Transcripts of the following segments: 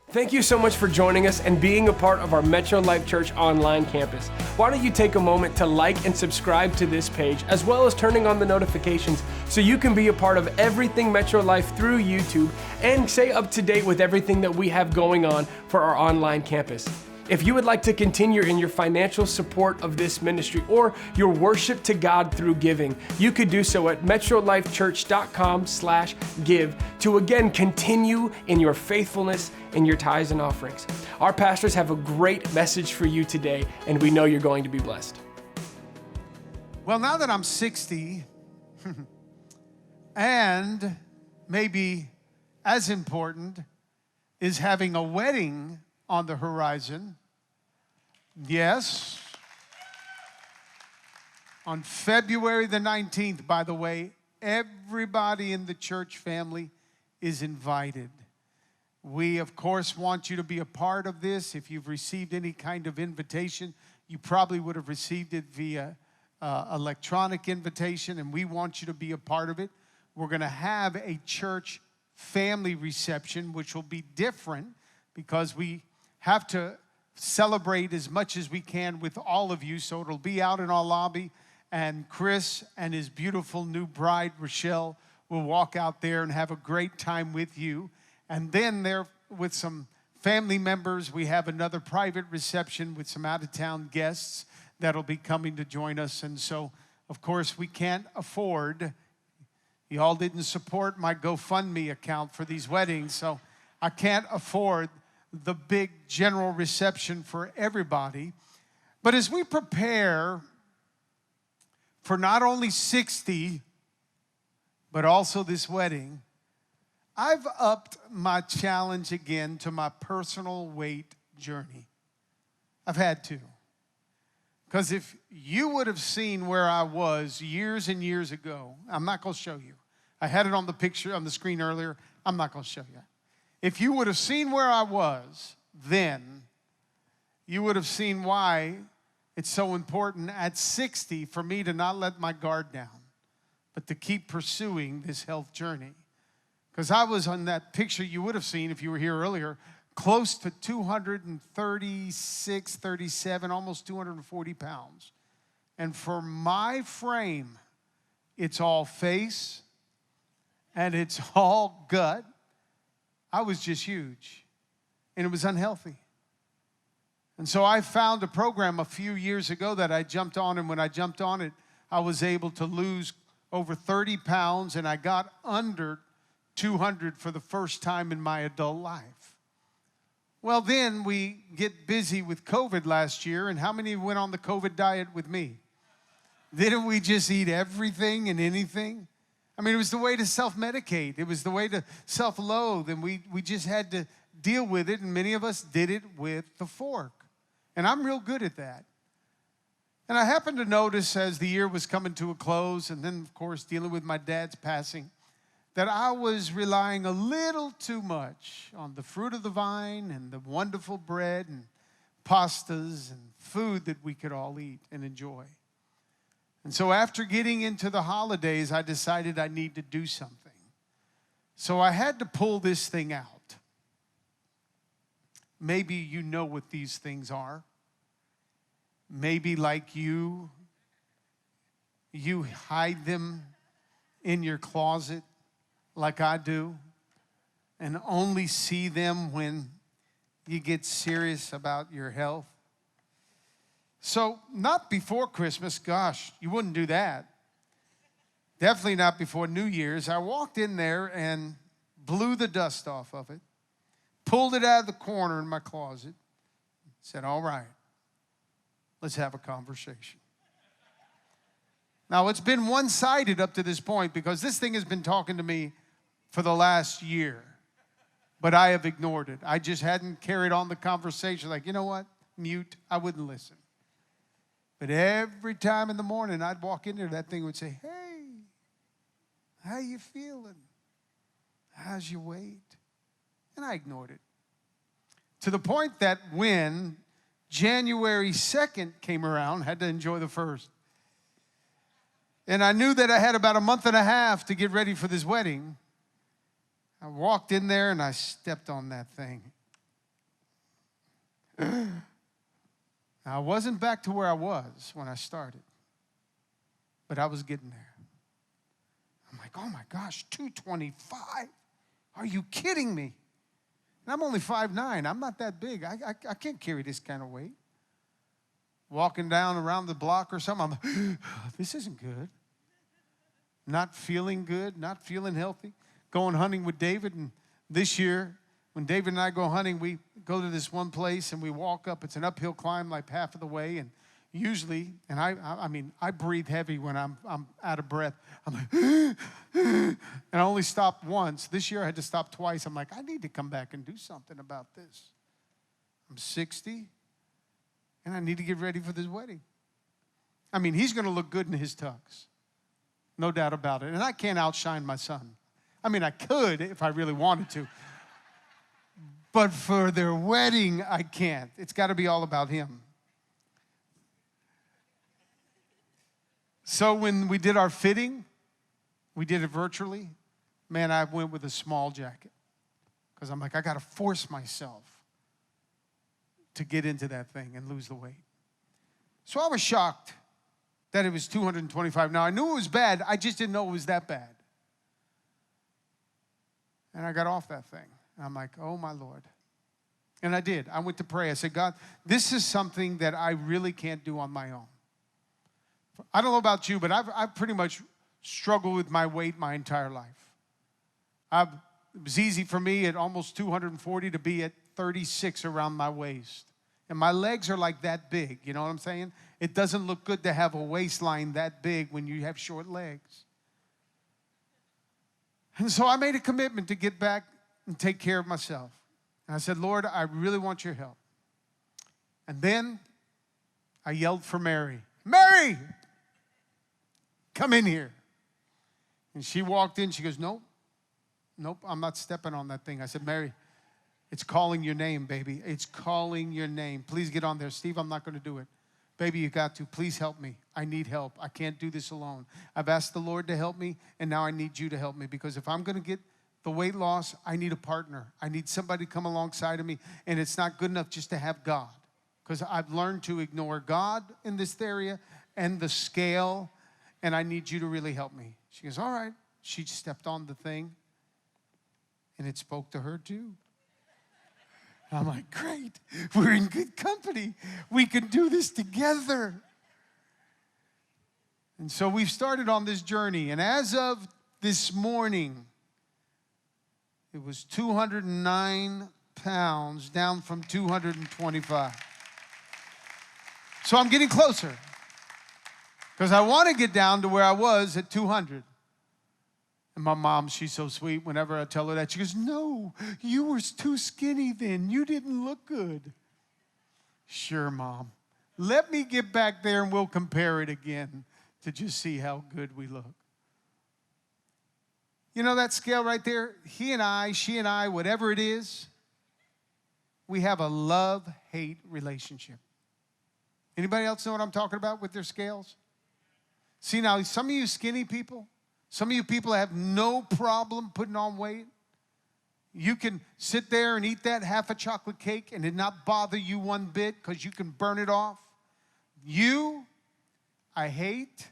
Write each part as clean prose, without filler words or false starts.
Thank you so much for joining us and being a part of our Metro Life Church online campus. Why don't you take a moment to like and subscribe to this page, as well as turning on the notifications so you can be a part of everything Metro Life through YouTube and stay up to date with everything that we have going on for our online campus. If you would like to continue in your financial support of this ministry or your worship to God through giving, you could do so at metrolifechurch.com/give to again continue in your faithfulness in your tithes and offerings. Our pastors have a great message for you today, and we know you're going to be blessed. Well, now that I'm 60, and maybe as important is having a wedding on the horizon. Yes. On February the 19th, by the way, everybody in the church family is invited. We, of course, want you to be a part of this. If you've received any kind of invitation, you probably would have received it via electronic invitation, and we want you to be a part of it. We're going to have a church family reception, which will be different because we have to celebrate as much as we can with all of you. So it'll be out in our lobby, and Chris and his beautiful new bride, Rochelle, will walk out there and have a great time with you. And then there, with some family members, we have another private reception with some out-of-town guests that'll be coming to join us. And so, of course, we can't afford, y'all didn't support my GoFundMe account for these weddings, so I can't afford the big general reception for everybody. But as we prepare for not only 60, but also this wedding, I've upped my challenge again to my personal weight journey. I've had to. Because if you would have seen where I was years and years ago, I'm not going to show you. I had it on the picture on the screen earlier. I'm not going to show you. If you would have seen where I was then, you would have seen why it's so important at 60 for me to not let my guard down, but to keep pursuing this health journey. Because I was on that picture you would have seen if you were here earlier, close to 236, 37, almost 240 pounds. And for my frame, it's all face and it's all gut. I was just huge, and it was unhealthy. And so I found a program a few years ago that I jumped on, and when I jumped on it, I was able to lose over 30 pounds, and I got under 200 for the first time in my adult life. Well, then we get busy with COVID last year, and how many went on the COVID diet with me? Didn't we just eat everything and anything? I mean, it was the way to self-medicate. It was the way to self-loathe, and we just had to deal with it, and many of us did it with the fork. And I'm real good at that. And I happened to notice as the year was coming to a close, and then, of course, dealing with my dad's passing, that I was relying a little too much on the fruit of the vine and the wonderful bread and pastas and food that we could all eat and enjoy. And so after getting into the holidays, I decided I need to do something. So I had to pull this thing out. Maybe you know what these things are. Maybe like you hide them in your closet like I do and only see them when you get serious about your health. So not before Christmas, gosh, you wouldn't do that. Definitely not before New Year's. I walked in there and blew the dust off of it, pulled it out of the corner in my closet, said, all right, let's have a conversation. Now, it's been one-sided up to this point because this thing has been talking to me for the last year, but I have ignored it. I just hadn't carried on the conversation like, you know what, mute, I wouldn't listen. But every time in the morning I'd walk in there, that thing would say, hey, how you feeling? How's your weight? And I ignored it. To the point that when January 2nd came around, I had to enjoy the first. And I knew that I had about a month and a half to get ready for this wedding. I walked in there and I stepped on that thing. I wasn't back to where I was when I started, but I was getting there. I'm like, oh my gosh, 225? Are you kidding me? And I'm only 5'9". I'm not that big. I can't carry this kind of weight. Walking down around the block or something, I'm like, this isn't good. Not feeling good, not feeling healthy. Going hunting with David, and this year, when David and I go hunting, we go to this one place and we walk up. It's an uphill climb like half of the way, and usually, and I breathe heavy when I'm out of breath. I'm like, and I only stopped once. This year I had to stop twice. I'm like, I need to come back and do something about this. I'm 60, and I need to get ready for this wedding. I mean, he's going to look good in his tux. No doubt about it. And I can't outshine my son. I mean, I could if I really wanted to. But for their wedding, I can't. It's got to be all about him. So when we did our fitting, we did it virtually. Man, I went with a small jacket because I'm like, I got to force myself to get into that thing and lose the weight. So I was shocked that it was 225. Now, I knew it was bad. I just didn't know it was that bad. And I got off that thing. And I'm like, oh, my Lord. And I did. I went to pray. I said, God, this is something that I really can't do on my own. I don't know about you, but I've pretty much struggled with my weight my entire life. It was easy for me at almost 240 to be at 36 around my waist. And my legs are like that big, you know what I'm saying? It doesn't look good to have a waistline that big when you have short legs. And so I made a commitment to get back and take care of myself. And I said, Lord, I really want your help. And then I yelled for Mary. Mary, come in here. And she walked in. She goes, nope, I'm not stepping on that thing. I said, Mary, it's calling your name, baby. It's calling your name. Please get on there. Steve, I'm not going to do it. Baby, you got to. Please help me. I need help. I can't do this alone. I've asked the Lord to help me, and now I need you to help me, because if I'm going to get the weight loss, I need a partner. I need somebody to come alongside of me, and it's not good enough just to have God, because I've learned to ignore God in this area and the scale, and I need you to really help me. She goes, all right. She stepped on the thing, and it spoke to her too. And I'm like, great, we're in good company. We can do this together. And so we've started on this journey, and as of this morning, it was 209 pounds, down from 225. So I'm getting closer, because I want to get down to where I was at 200. And my mom, she's so sweet. Whenever I tell her that, she goes, no, you were too skinny then. You didn't look good. Sure, Mom. Let me get back there and we'll compare it again to just see how good we look. You know that scale right there? He and I, she and I, whatever it is, we have a love-hate relationship. Anybody else know what I'm talking about with their scales? See, now, some of you skinny people, some of you people have no problem putting on weight. You can sit there and eat that half a chocolate cake and it not bother you one bit because you can burn it off. You, I hate.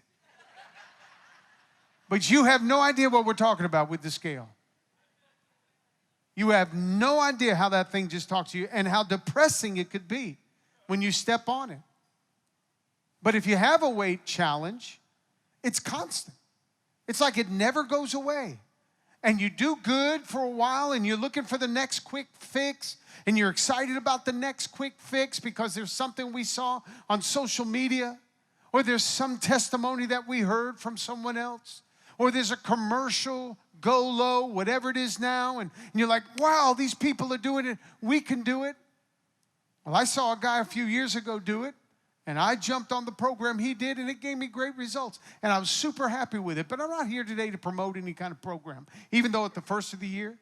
But you have no idea what we're talking about with the scale. You have no idea how that thing just talks to you and how depressing it could be when you step on it. But if you have a weight challenge, it's constant. It's like it never goes away. And you do good for a while and you're looking for the next quick fix and you're excited about the next quick fix because there's something we saw on social media, or there's some testimony that we heard from someone else, or there's a commercial, go low, whatever it is now, and you're like, wow, these people are doing it. We can do it. Well, I saw a guy a few years ago do it. And I jumped on the program he did, and it gave me great results. And I was super happy with it. But I'm not here today to promote any kind of program. Even though at the first of the year,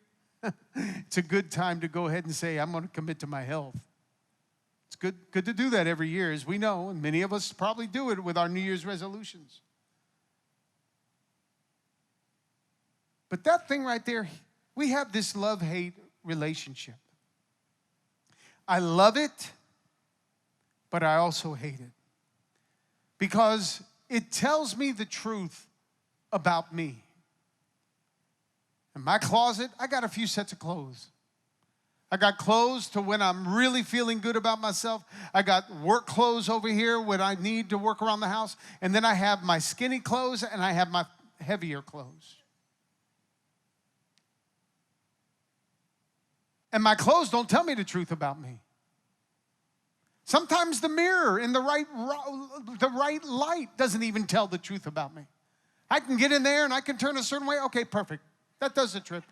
it's a good time to go ahead and say, I'm going to commit to my health. It's good to do that every year, as we know. And many of us probably do it with our New Year's resolutions. But that thing right there, we have this love-hate relationship. I love it, but I also hate it. Because it tells me the truth about me. In my closet, I got a few sets of clothes. I got clothes to when I'm really feeling good about myself. I got work clothes over here when I need to work around the house. And then I have my skinny clothes and I have my heavier clothes. And my clothes don't tell me the truth about me. Sometimes the mirror in the right light doesn't even tell the truth about me. I can get in there and I can turn a certain way. Okay, perfect. That does the trick.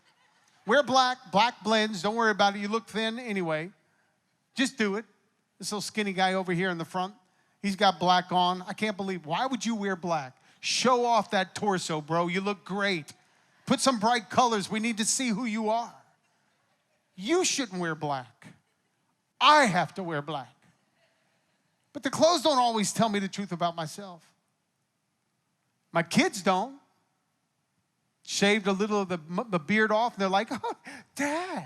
Wear black. Black blends. Don't worry about it. You look thin anyway. Just do it. This little skinny guy over here in the front, he's got black on. I can't believe, why would you wear black? Show off that torso, bro. You look great. Put some bright colors. We need to see who you are. You shouldn't wear black. I have to wear black. But the clothes don't always tell me the truth about myself. My kids don't. Shaved a little of the beard off, and they're like, oh, Dad.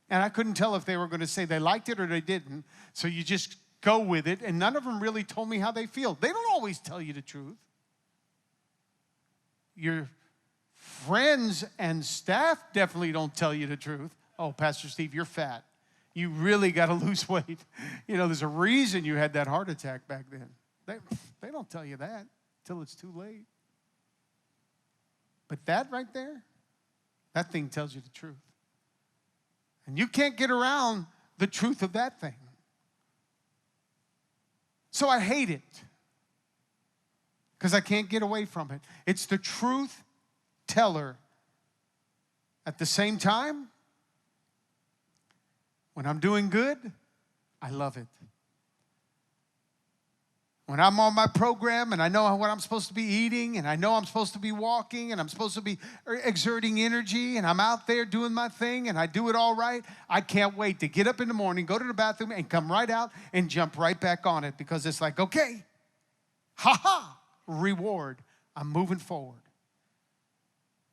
And I couldn't tell if they were going to say they liked it or they didn't. So you just go with it, and none of them really told me how they feel. They don't always tell you the truth. Your friends and staff definitely don't tell you the truth. Oh, Pastor Steve, you're fat. You really got to lose weight. You know, there's a reason you had that heart attack back then. They don't tell you that till it's too late. But that right there, that thing tells you the truth. And you can't get around the truth of that thing. So I hate it because I can't get away from it. It's the truth teller. At the same time, when I'm doing good, I love it. When I'm on my program and I know what I'm supposed to be eating and I know I'm supposed to be walking and I'm supposed to be exerting energy and I'm out there doing my thing and I do it all right, I can't wait to get up in the morning, go to the bathroom, and come right out and jump right back on it because it's like, okay, ha-ha, reward. I'm moving forward.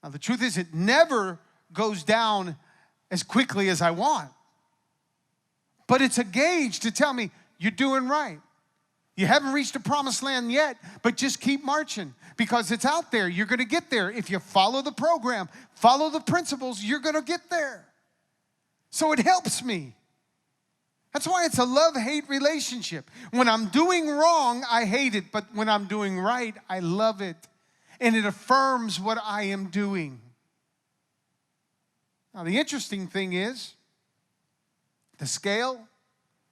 Now, the truth is it never goes down as quickly as I want. But it's a gauge to tell me you're doing right. You haven't reached the promised land yet, but just keep marching because it's out there. You're going to get there. If you follow the program, follow the principles, you're going to get there. So it helps me. That's why it's a love-hate relationship. When I'm doing wrong, I hate it. But when I'm doing right, I love it. And it affirms what I am doing. Now, the interesting thing is, the scale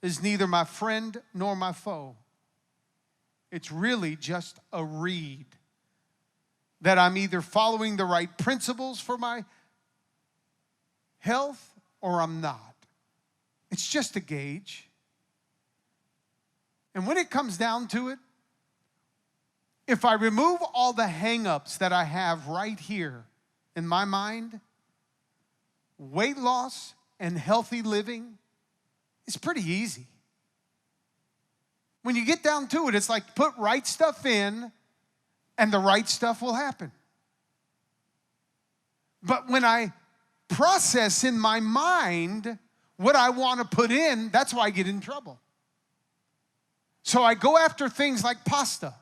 is neither my friend nor my foe. It's really just a read that I'm either following the right principles for my health or I'm not. It's just a gauge. And when it comes down to it, if I remove all the hang-ups that I have right here in my mind, weight loss and healthy living is pretty easy. When you get down to it, it's like put right stuff in and the right stuff will happen. But when I process in my mind what I want to put in, that's why I get in trouble. So I go after things like pasta.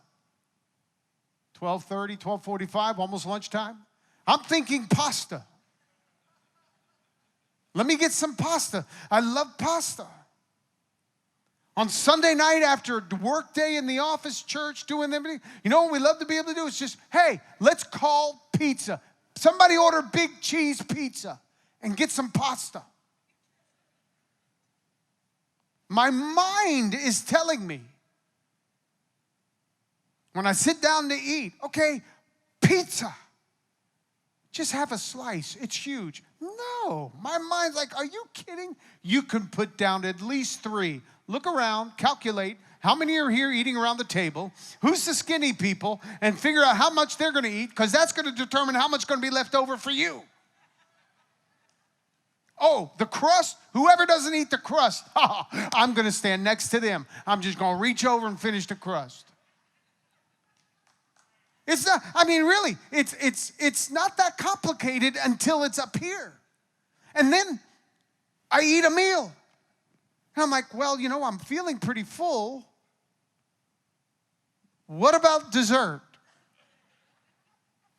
12:30, 12:45, almost lunchtime. I'm thinking pasta. Let me get some pasta. I love pasta. On Sunday night after a work day in the office, church, doing everything, you know what we love to be able to do? It's just, hey, let's call pizza. Somebody order big cheese pizza and get some pasta. My mind is telling me, when I sit down to eat, okay, pizza. Just have a slice. It's huge. No, my mind's like, are you kidding? You can put down at least 3. Look around, calculate how many are here eating around the table, who's the skinny people, and figure out how much they're going to eat, because that's going to determine how much is going to be left over for you. Oh, the crust, whoever doesn't eat the crust, I'm going to stand next to them. I'm just going to reach over and finish the crust. It's not, I mean, really, it's not that complicated until it's up here. And then I eat a meal. And I'm like, well, I'm feeling pretty full. What about dessert?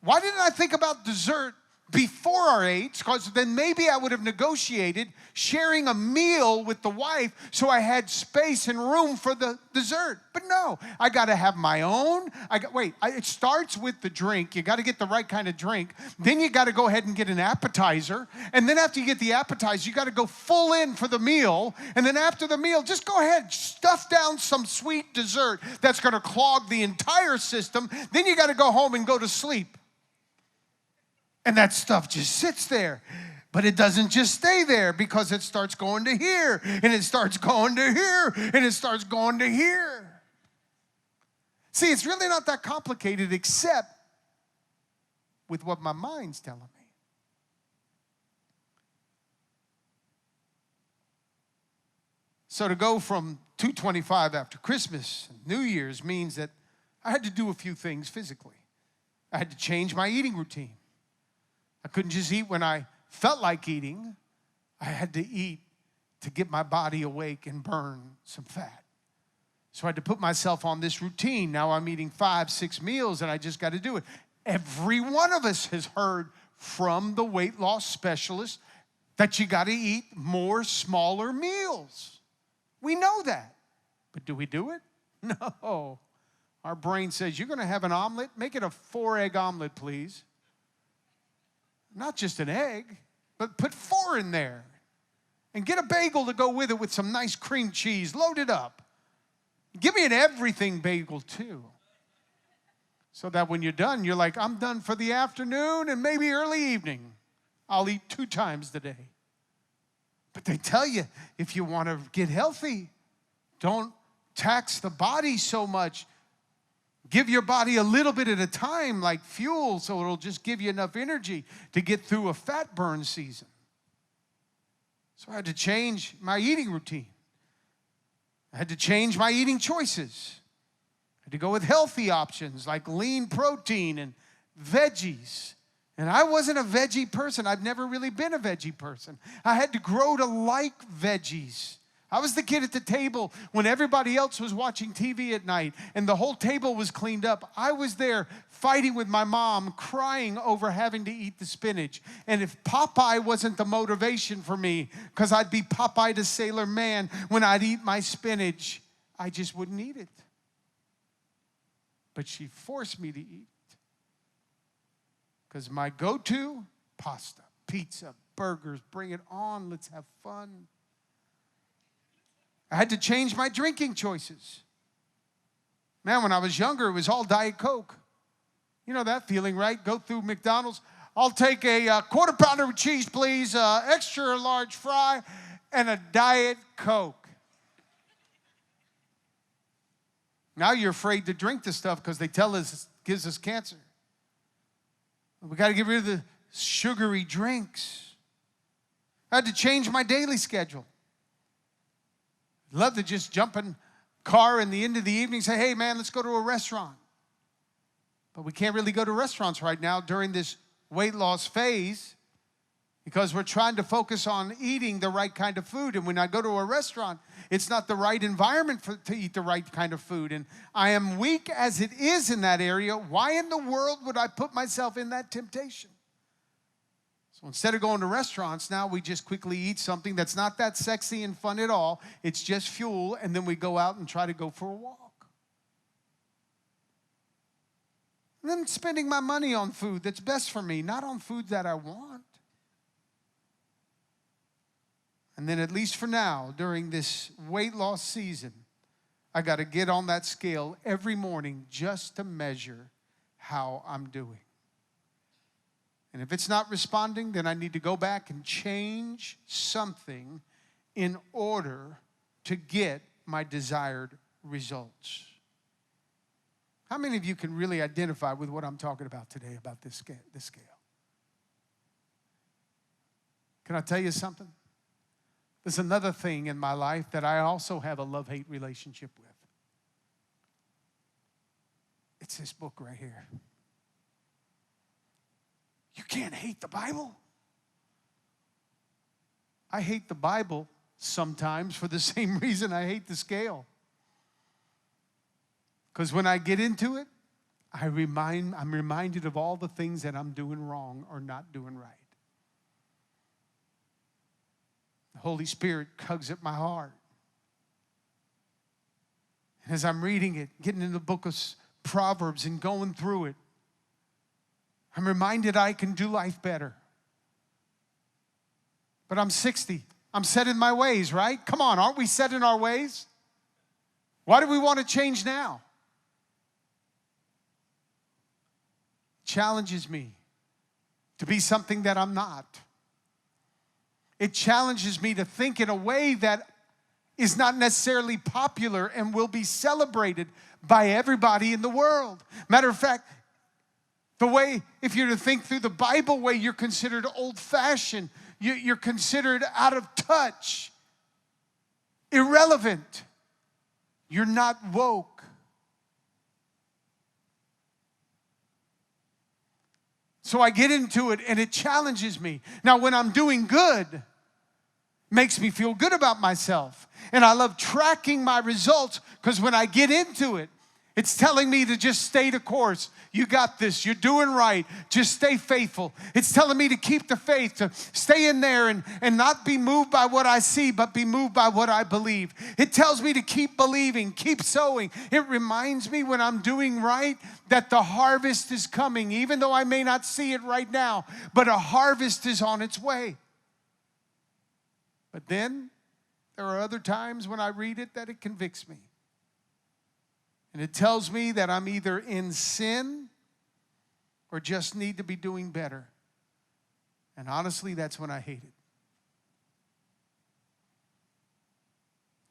Why didn't I think about dessert before our eights? Because then maybe I would have negotiated sharing a meal with the wife so I had space and room for the dessert. But no, I got to have my own. It starts with the drink. You got to get the right kind of drink. Then you got to go ahead and get an appetizer. And then after you get the appetizer, you got to go full in for the meal. And then after the meal, just go ahead, stuff down some sweet dessert that's going to clog the entire system. Then you got to go home and go to sleep. And that stuff just sits there. But it doesn't just stay there, because it starts going to here, and it starts going to here, and it starts going to here. See, it's really not that complicated, except with what my mind's telling me. So to go from 2:25 after Christmas and New Year's means that I had to do a few things physically. I had to change my eating routine. I couldn't just eat when I felt like eating. I had to eat to get my body awake and burn some fat. So I had to put myself on this routine. Now I'm eating 5-6 meals, and I just got to do it. Every one of us has heard from the weight loss specialist that you got to eat more smaller meals. We know that. But do we do it? No. Our brain says, you're going to have an omelet? Make it a 4-egg omelet, please. Not just an egg, but put 4 in there. And get a bagel to go with it with some nice cream cheese. Load it up. Give me an everything bagel too. So that when you're done, you're like, I'm done for the afternoon and maybe early evening. I'll eat 2 times today. But they tell you, if you want to get healthy, don't tax the body so much. Give your body a little bit at a time like fuel, so it'll just give you enough energy to get through a fat burn season. So I had to change my eating routine. I had to change my eating choices. I had to go with healthy options like lean protein and veggies. And I wasn't a veggie person. I've never really been a veggie person. I had to grow to like veggies. I was the kid at the table when everybody else was watching TV at night and the whole table was cleaned up. I was there fighting with my mom, crying over having to eat the spinach. And if Popeye wasn't the motivation for me, because I'd be Popeye the Sailor Man when I'd eat my spinach, I just wouldn't eat it. But she forced me to eat. Because my go-to, pasta, pizza, burgers, bring it on, let's have fun. I had to change my drinking choices. Man, when I was younger, it was all Diet Coke. You know that feeling, right? Go through McDonald's. I'll take a quarter pounder with cheese, please, extra large fry, and a Diet Coke. Now you're afraid to drink this stuff because they tell us it gives us cancer. We got to get rid of the sugary drinks. I had to change my daily schedule. Love to just jump in car in the end of the evening and say, hey, man, let's go to a restaurant. But we can't really go to restaurants right now during this weight loss phase because we're trying to focus on eating the right kind of food. And when I go to a restaurant, it's not the right environment to eat the right kind of food. And I am weak as it is in that area. Why in the world would I put myself in that temptation? So instead of going to restaurants, now we just quickly eat something that's not that sexy and fun at all. It's just fuel, and then we go out and try to go for a walk. And then spending my money on food that's best for me, not on food that I want. And then at least for now, during this weight loss season, I got to get on that scale every morning just to measure how I'm doing. And if it's not responding, then I need to go back and change something in order to get my desired results. How many of you can really identify with what I'm talking about today about this scale? Can I tell you something? There's another thing in my life that I also have a love-hate relationship with. It's this book right here. You can't hate the Bible. I hate the Bible sometimes for the same reason I hate the scale. Because when I get into it, I'm reminded of all the things that I'm doing wrong or not doing right. The Holy Spirit tugs at my heart. And as I'm reading it, getting in the book of Proverbs and going through it, I'm reminded I can do life better. But I'm 60. I'm set in my ways, right? Come on, aren't we set in our ways? Why do we want to change now? Challenges me to be something that I'm not. It challenges me to think in a way that is not necessarily popular and will be celebrated by everybody in the world. Matter of fact, the way, if you're to think through the Bible way, you're considered old-fashioned. You're considered out of touch, irrelevant. You're not woke. So I get into it and it challenges me. Now, when I'm doing good, it makes me feel good about myself. And I love tracking my results because when I get into it, it's telling me to just stay the course. You got this. You're doing right. Just stay faithful. It's telling me to keep the faith, to stay in there and not be moved by what I see, but be moved by what I believe. It tells me to keep believing, keep sowing. It reminds me when I'm doing right that the harvest is coming, even though I may not see it right now, but a harvest is on its way. But then there are other times when I read it that it convicts me. And it tells me that I'm either in sin or just need to be doing better. And honestly, that's when I hate it.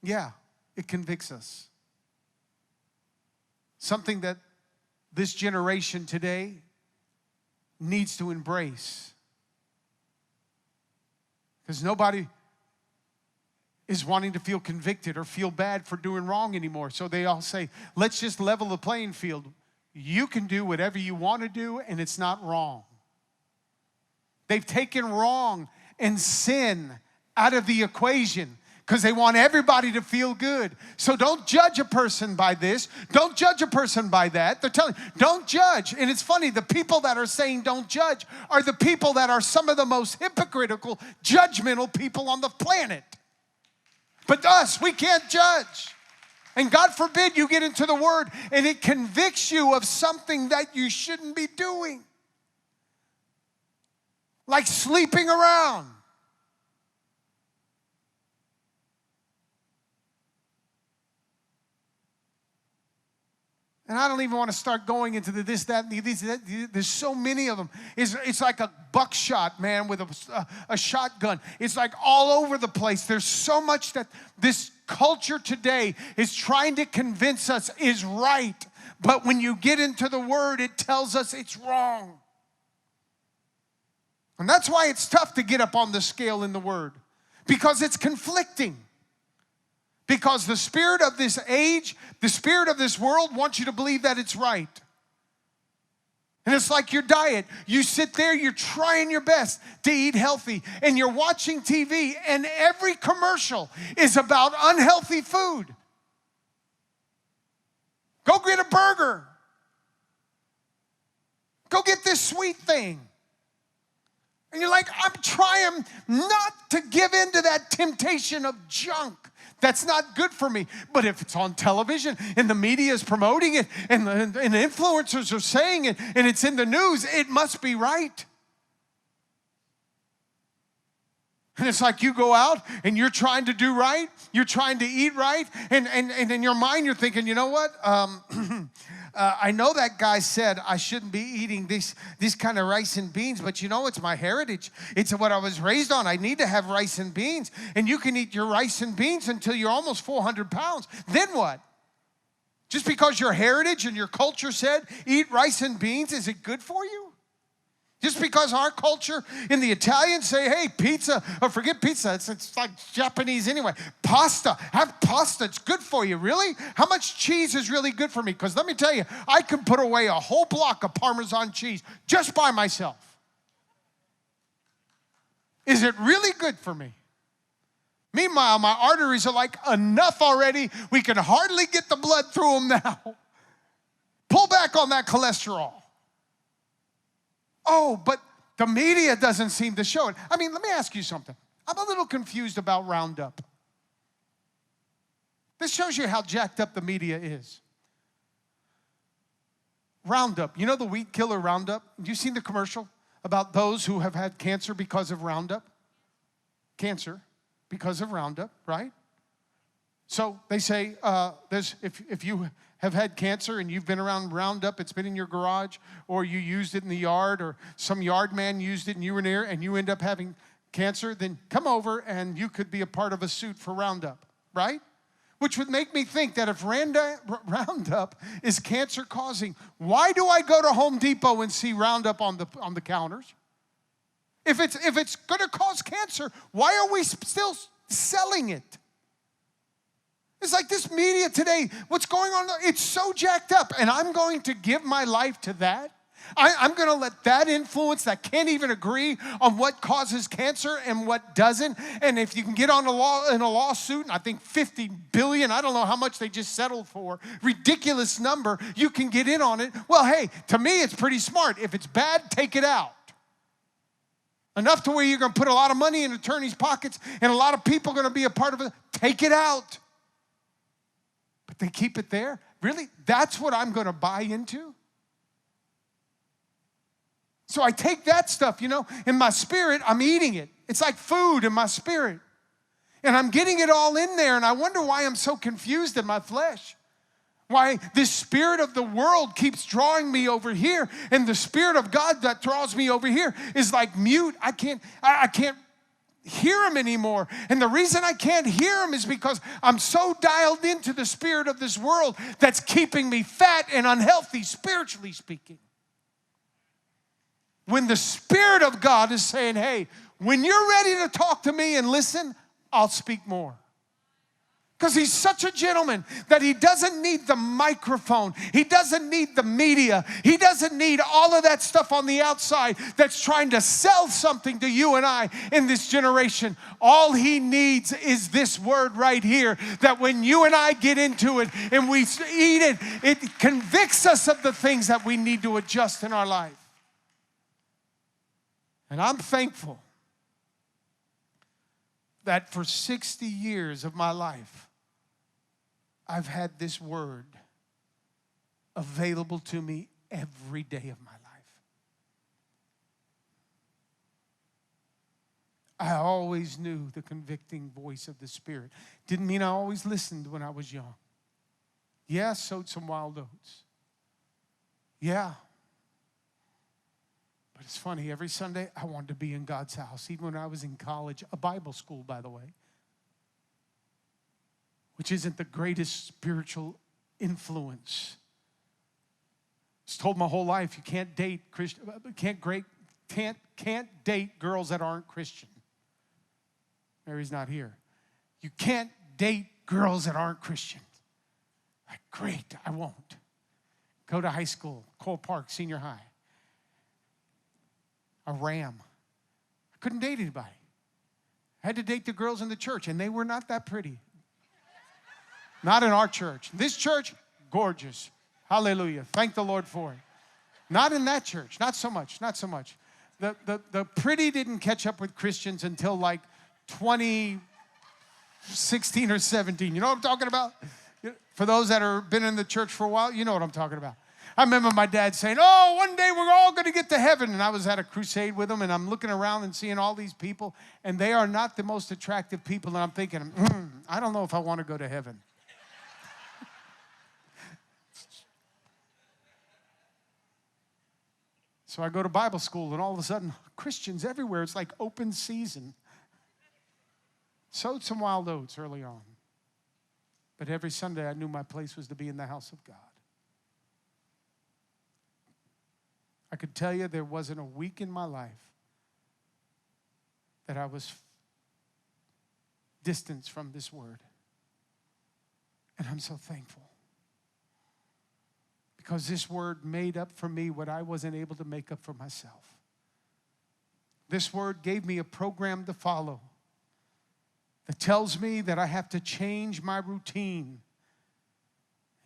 Yeah, it convicts us. Something that this generation today needs to embrace. Because nobody is wanting to feel convicted or feel bad for doing wrong anymore. So they all say, let's just level the playing field. You can do whatever you want to do, and it's not wrong. They've taken wrong and sin out of the equation because they want everybody to feel good. So don't judge a person by this. Don't judge a person by that. They're telling you, don't judge. And it's funny, the people that are saying don't judge are the people that are some of the most hypocritical, judgmental people on the planet. But us, we can't judge. And God forbid you get into the Word and it convicts you of something that you shouldn't be doing. Like sleeping around. And I don't even want to start going into the this, that, and the these. There's so many of them. It's like a buckshot, man, with a shotgun. It's like all over the place. There's so much that this culture today is trying to convince us is right. But when you get into the Word, it tells us it's wrong. And that's why it's tough to get up on the scale in the Word. Because it's conflicting. Because the spirit of this age, the spirit of this world wants you to believe that it's right. And it's like your diet. You sit there, you're trying your best to eat healthy, and you're watching TV, and every commercial is about unhealthy food. Go get a burger. Go get this sweet thing. And you're like, I'm trying not to give in to that temptation of junk. That's not good for me. But if it's on television and the media is promoting it and the influencers are saying it and it's in the news, it must be right. And it's like you go out and you're trying to do right. You're trying to eat right. And in your mind you're thinking, you know what? I know that guy said I shouldn't be eating this kind of rice and beans, but you know, it's my heritage. It's what I was raised on. I need to have rice and beans. And you can eat your rice and beans until you're almost 400 pounds. Then what? Just because your heritage and your culture said eat rice and beans, is it good for you? Just because our culture in the Italians say, hey, pizza, or forget pizza, it's like Japanese anyway. Pasta, have pasta, it's good for you. Really? How much cheese is really good for me? Because let me tell you, I can put away a whole block of Parmesan cheese just by myself. Is it really good for me? Meanwhile, my arteries are like, enough already. We can hardly get the blood through them now. Pull back on that cholesterol. Oh, but the media doesn't seem to show it. I mean, let me ask you something. I'm a little confused about Roundup. This shows you how jacked up the media is. Roundup. You know the weed killer Roundup? Have you seen the commercial about those who have had cancer because of Roundup? Cancer because of Roundup, right? So they say if you have had cancer and you've been around Roundup, it's been in your garage, or you used it in the yard, or some yard man used it and you were near, and you end up having cancer, then come over and you could be a part of a suit for Roundup, right? Which would make me think that if Roundup is cancer causing, why do I go to Home Depot and see Roundup on the counters? If it's going to cause cancer, why are we still selling it? It's like this media today, what's going on, it's so jacked up, and I'm going to give my life to that. I'm going to let that influence that can't even agree on what causes cancer and what doesn't. And if you can get on in a lawsuit, and I think $50 billion, I don't know how much they just settled for, ridiculous number, you can get in on it. Well, hey, to me, it's pretty smart. If it's bad, take it out. Enough to where you're going to put a lot of money in attorneys' pockets and a lot of people are going to be a part of it. Take it out. But they keep it there? Really? That's what I'm going to buy into? So I take that stuff, in my spirit, I'm eating it. It's like food in my spirit. And I'm getting it all in there, and I wonder why I'm so confused in my flesh. Why this spirit of the world keeps drawing me over here, and the spirit of God that draws me over here is like mute. I can't hear him anymore. And the reason I can't hear him is because I'm so dialed into the spirit of this world that's keeping me fat and unhealthy, spiritually speaking. When the Spirit of God is saying, hey, when you're ready to talk to me and listen, I'll speak more. Because he's such a gentleman that he doesn't need the microphone. He doesn't need the media. He doesn't need all of that stuff on the outside that's trying to sell something to you and I in this generation. All he needs is this word right here, that when you and I get into it and we eat it, it convicts us of the things that we need to adjust in our life. And I'm thankful that for 60 years of my life, I've had this word available to me every day of my life. I always knew the convicting voice of the Spirit. Didn't mean I always listened when I was young. Yeah, sowed some wild oats. Yeah. But it's funny, every Sunday I wanted to be in God's house, even when I was in college, a Bible school, by the way, which isn't the greatest spiritual influence. It's told my whole life, you can't date can't date girls that aren't Christian. Mary's not here. You can't date girls that aren't Christian. Like, great, I won't. Go to high school, Cole Park, senior high. A ram. I couldn't date anybody. I had to date the girls in the church, and they were not that pretty. Not in our church. This church, gorgeous. Hallelujah. Thank the Lord for it. Not in that church. Not so much. Not so much. The pretty didn't catch up with Christians until like 2016 or 17. You know what I'm talking about? For those that have been in the church for a while, you know what I'm talking about. I remember my dad saying, oh, one day we're all going to get to heaven. And I was at a crusade with him, and I'm looking around and seeing all these people, and they are not the most attractive people. And I'm thinking, I don't know if I want to go to heaven. So I go to Bible school, and all of a sudden, Christians everywhere. It's like open season. Sowed some wild oats early on. But every Sunday, I knew my place was to be in the house of God. I could tell you there wasn't a week in my life that I was distanced from this word. And I'm so thankful. Because this word made up for me what I wasn't able to make up for myself. This word gave me a program to follow. that tells me that I have to change my routine.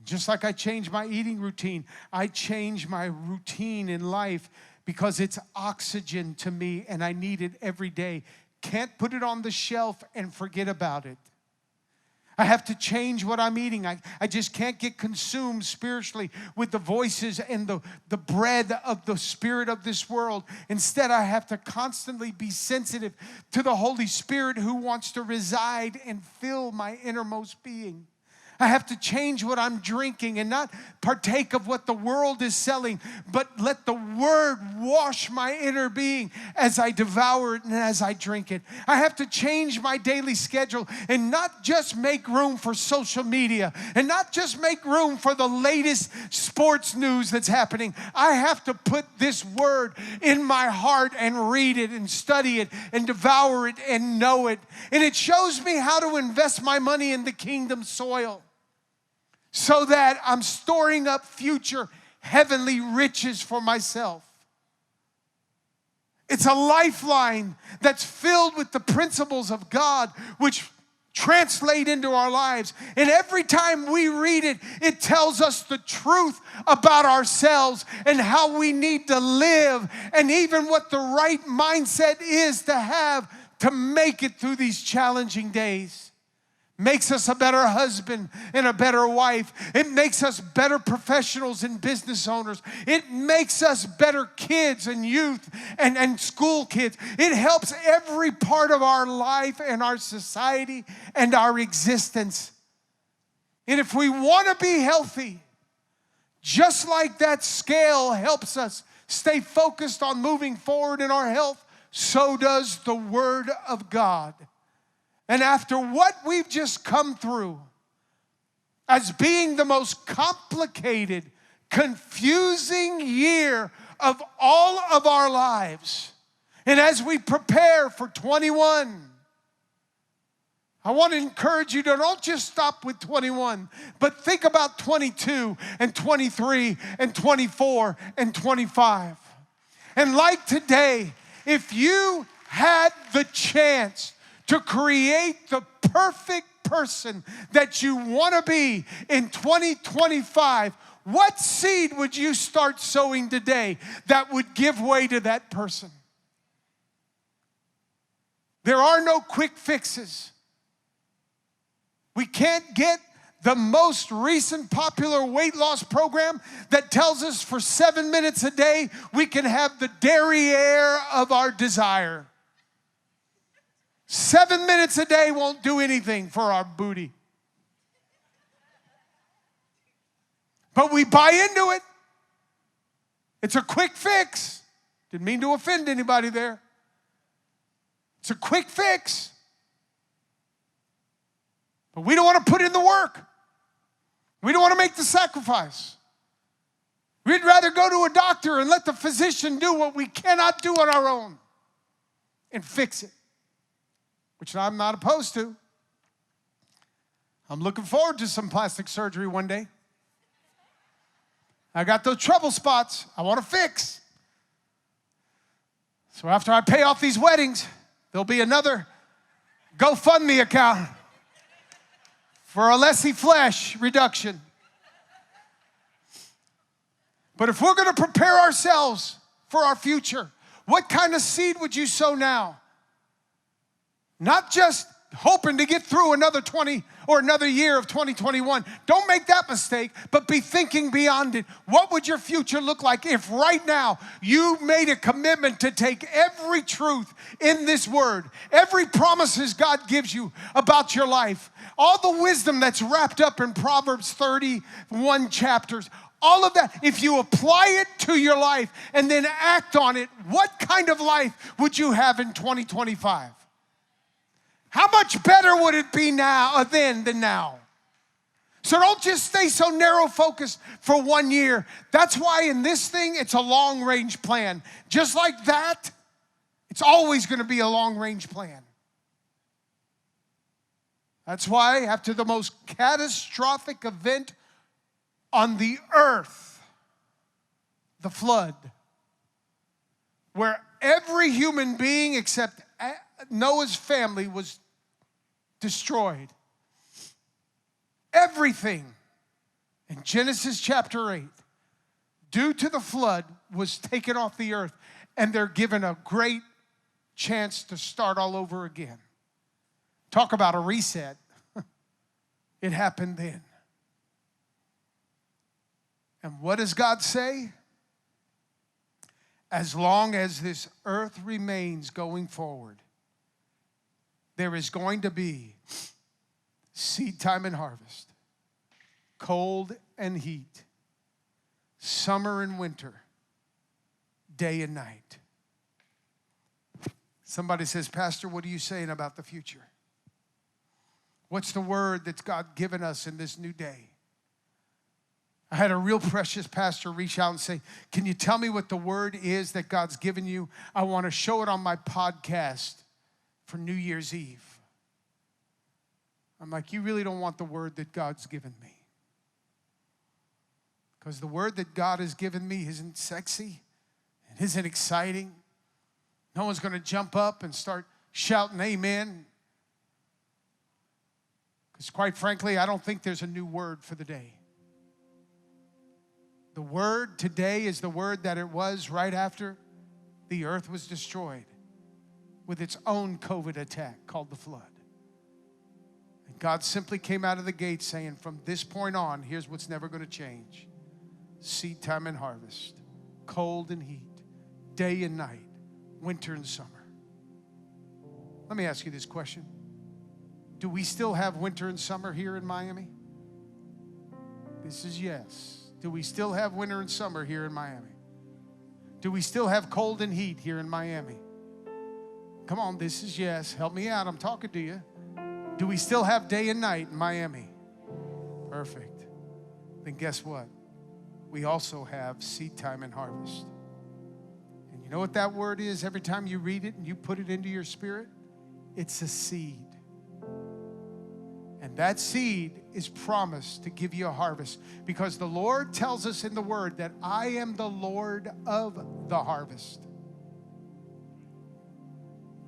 Just like I change my eating routine, I change my routine in life because it's oxygen to me and I need it every day. Can't put it on the shelf and forget about it. I have to change what I'm eating. I just can't get consumed spiritually with the voices and the bread of the spirit of this world. Instead, I have to constantly be sensitive to the Holy Spirit who wants to reside and fill my innermost being. I have to change what I'm drinking and not partake of what the world is selling, but let the Word wash my inner being as I devour it and as I drink it. I have to change my daily schedule and not just make room for social media and not just make room for the latest sports news that's happening. I have to put this Word in my heart and read it and study it and devour it and know it. And it shows me how to invest my money in the kingdom soil, so that I'm storing up future heavenly riches for myself. It's a lifeline that's filled with the principles of God, which translate into our lives. And every time we read it, it tells us the truth about ourselves and how we need to live, and even what the right mindset is to have to make it through these challenging days. Makes us a better husband and a better wife. It makes us better professionals and business owners. It makes us better kids and youth and school kids. It helps every part of our life and our society and our existence. And if we want to be healthy, just like that scale helps us stay focused on moving forward in our health, so does the Word of God. And after what we've just come through as being the most complicated, confusing year of all of our lives, and as we prepare for 21, I want to encourage you to don't just stop with 21, but think about 22 and 23 and 24 and 25. And like today, if you had the chance to create the perfect person that you want to be in 2025, what seed would you start sowing today that would give way to that person? There are no quick fixes. We can't get the most recent popular weight loss program that tells us for 7 minutes a day we can have the derriere of our desire. 7 minutes a day won't do anything for our booty. But we buy into it. It's a quick fix. Didn't mean to offend anybody there. It's a quick fix. But we don't want to put in the work. We don't want to make the sacrifice. We'd rather go to a doctor and let the physician do what we cannot do on our own and fix it, which I'm not opposed to. I'm looking forward to some plastic surgery one day. I got those trouble spots I want to fix. So after I pay off these weddings, there'll be another GoFundMe account for Alessi flesh reduction. But if we're going to prepare ourselves for our future, what kind of seed would you sow now? Not just hoping to get through another 20 or another year of 2021. Don't make that mistake, but be thinking beyond it. What would your future look like if right now you made a commitment to take every truth in this word, every promises God gives you about your life, all the wisdom that's wrapped up in Proverbs 31 chapters, all of that, if you apply it to your life and then act on it, what kind of life would you have in 2025? How much better would it be now than now? So don't just stay so narrow focused for 1 year. That's why in this thing, it's a long range plan. Just like that, it's always going to be a long range plan. That's why after the most catastrophic event on the earth, the flood, where every human being except Noah's family was destroyed. Everything in Genesis chapter 8, due to the flood, was taken off the earth, and they're given a great chance to start all over again. Talk about a reset. It happened then. And what does God say? As long as this earth remains going forward, there is going to be seed time and harvest, cold and heat, summer and winter, day and night. Somebody says, Pastor, what are you saying about the future? What's the word that God given us in this new day? I had a real precious pastor reach out and say, can you tell me what the word is that God's given you? I want to show it on my podcast for New Year's Eve. I'm like, you really don't want the word that God's given me. Because the word that God has given me isn't sexy. It isn't exciting. No one's going to jump up and start shouting amen. Because quite frankly, I don't think there's a new word for the day. The word today is the word that it was right after the earth was destroyed with its own COVID attack called the flood. And God simply came out of the gate saying, from this point on, here's what's never going to change. Seed time and harvest, cold and heat, day and night, winter and summer. Let me ask you this question. Do we still have winter and summer here in Miami? This is yes. Do we still have winter and summer here in Miami? Do we still have cold and heat here in Miami? Come on, this is yes. Help me out. I'm talking to you. Do we still have day and night in Miami? Perfect. Then guess what? We also have seed time and harvest. And you know what that word is? Every time you read it and you put it into your spirit, it's a seed. And that seed is promised to give you a harvest, because the Lord tells us in the word that I am the Lord of the harvest.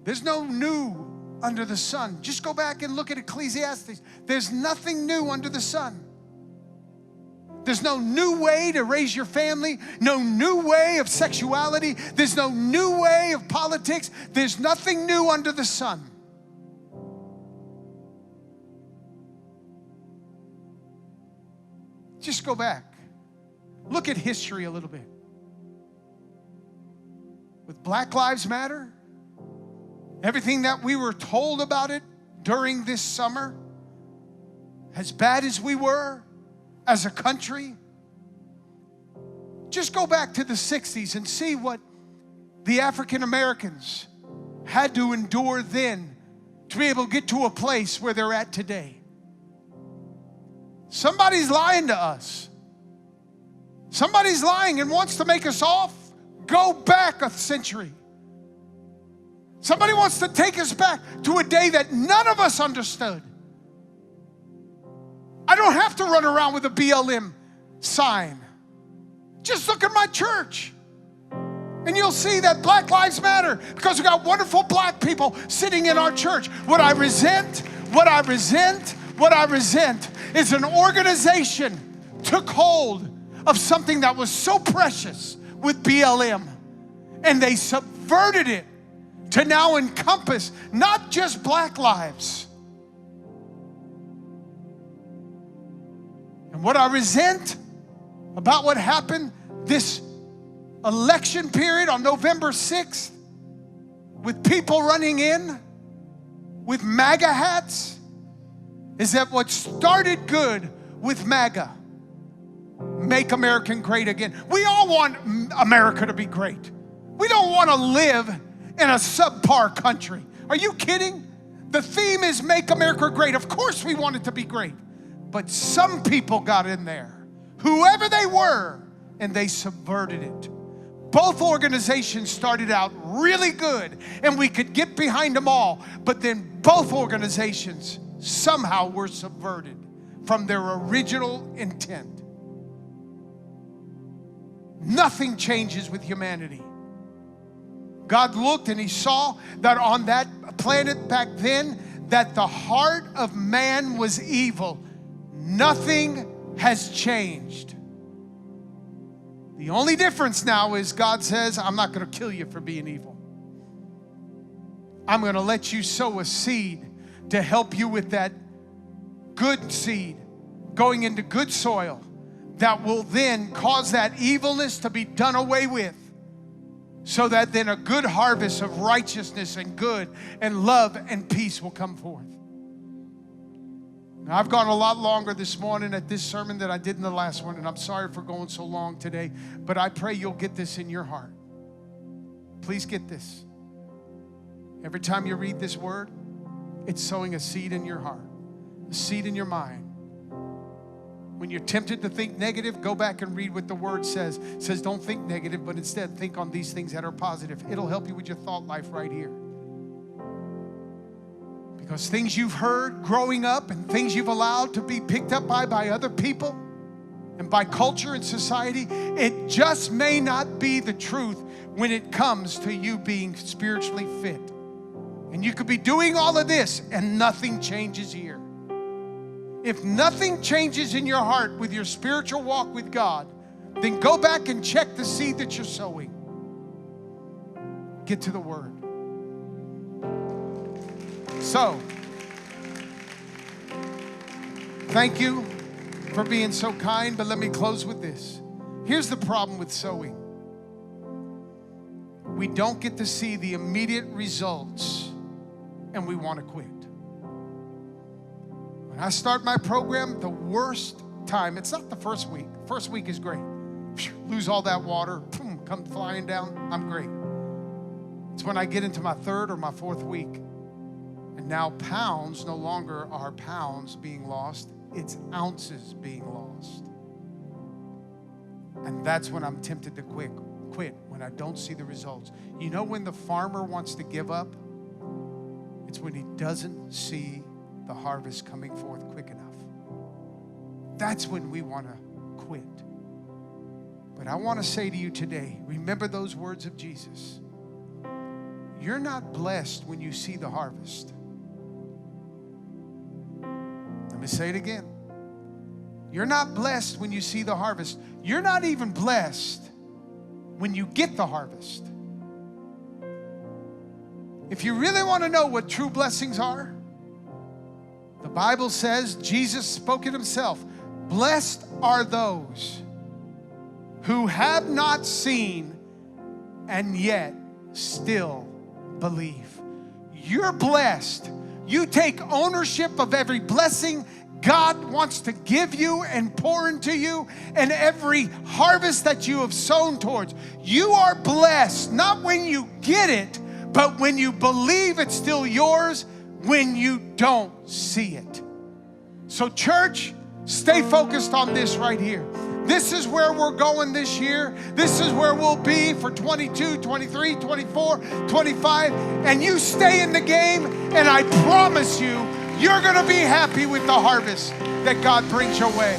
There's no new under the sun. Just go back and look at Ecclesiastes. There's nothing new under the sun. There's no new way to raise your family, no new way of sexuality. There's no new way of politics. There's nothing new under the sun. Just go back. Look at history a little bit. With Black Lives Matter, everything that we were told about it during this summer, as bad as we were as a country, just go back to the 60s and see what the African Americans had to endure then to be able to get to a place where they're at today. Somebody's lying to us. Somebody's lying and wants to make us off. Go back a century. Somebody wants to take us back to a day that none of us understood. I don't have to run around with a BLM sign. Just look at my church and you'll see that Black Lives Matter, because we got wonderful black people sitting in our church. What I resent is an organization took hold of something that was so precious with BLM, and they subverted it to now encompass not just black lives. And what I resent about what happened this election period on November 6th, with people running in with MAGA hats, is that what started good with MAGA, Make America Great Again. We all want America to be great. We don't want to live in a subpar country. Are you kidding? The theme is Make America Great. Of course we want it to be great. But some people got in there, whoever they were, and they subverted it. Both organizations started out really good, and we could get behind them all. But then both organizations somehow were subverted from their original intent. Nothing changes with humanity. God looked and he saw that on that planet back then, that the heart of man was evil, nothing has changed. The only difference now is God says, I'm not going to kill you for being evil. I'm going to let you sow a seed to help you with that good seed going into good soil that will then cause that evilness to be done away with, so that then a good harvest of righteousness and good and love and peace will come forth. Now, I've gone a lot longer this morning at this sermon than I did in the last one, and I'm sorry for going so long today, but I pray you'll get this in your heart. Please get this. Every time you read this word, it's sowing a seed in your heart, a seed in your mind. When you're tempted to think negative, go back and read what the word says. It says don't think negative, but instead think on these things that are positive. It'll help you with your thought life right here. Because things you've heard growing up and things you've allowed to be picked up by other people and by culture and society, it just may not be the truth when it comes to you being spiritually fit. And you could be doing all of this and nothing changes here. If nothing changes in your heart with your spiritual walk with God, then go back and check the seed that you're sowing. Get to the Word. So, thank you for being so kind, but let me close with this. Here's the problem with sowing. We don't get to see the immediate results, and we want to quit. When I start my program, the worst time, it's not the first week. First week is great. Lose all that water, boom, come flying down, I'm great. It's when I get into my third or my fourth week, and now pounds no longer are pounds being lost, it's ounces being lost. And that's when I'm tempted to quit, when I don't see the results. You know when the farmer wants to give up? It's when he doesn't see the harvest coming forth quick enough. That's when we want to quit. But I want to say to you today, remember those words of Jesus. You're not blessed when you see the harvest. Let me say it again. You're not blessed when you see the harvest. You're not even blessed when you get the harvest. If you really want to know what true blessings are, the Bible says, Jesus spoke it himself, blessed are those who have not seen and yet still believe. You're blessed. You take ownership of every blessing God wants to give you and pour into you, and every harvest that you have sown towards. You are blessed, not when you get it, but when you believe it's still yours, when you don't see it. So church, stay focused on this right here. This is where we're going this year. This is where we'll be for 22, 23, 24, 25. And you stay in the game, and I promise you, you're going to be happy with the harvest that God brings your way.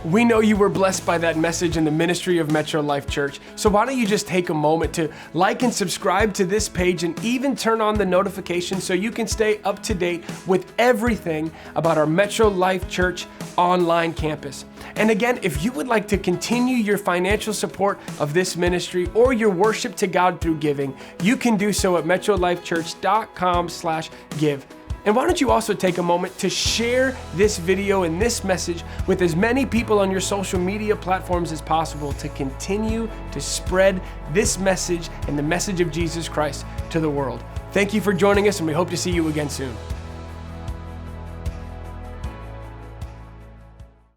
We know you were blessed by that message in the ministry of Metro Life Church. So why don't you just take a moment to like and subscribe to this page, and even turn on the notifications so you can stay up to date with everything about our Metro Life Church online campus. And again, if you would like to continue your financial support of this ministry or your worship to God through giving, you can do so at metrolifechurch.com/give. And why don't you also take a moment to share this video and this message with as many people on your social media platforms as possible to continue to spread this message and the message of Jesus Christ to the world. Thank you for joining us, and we hope to see you again soon.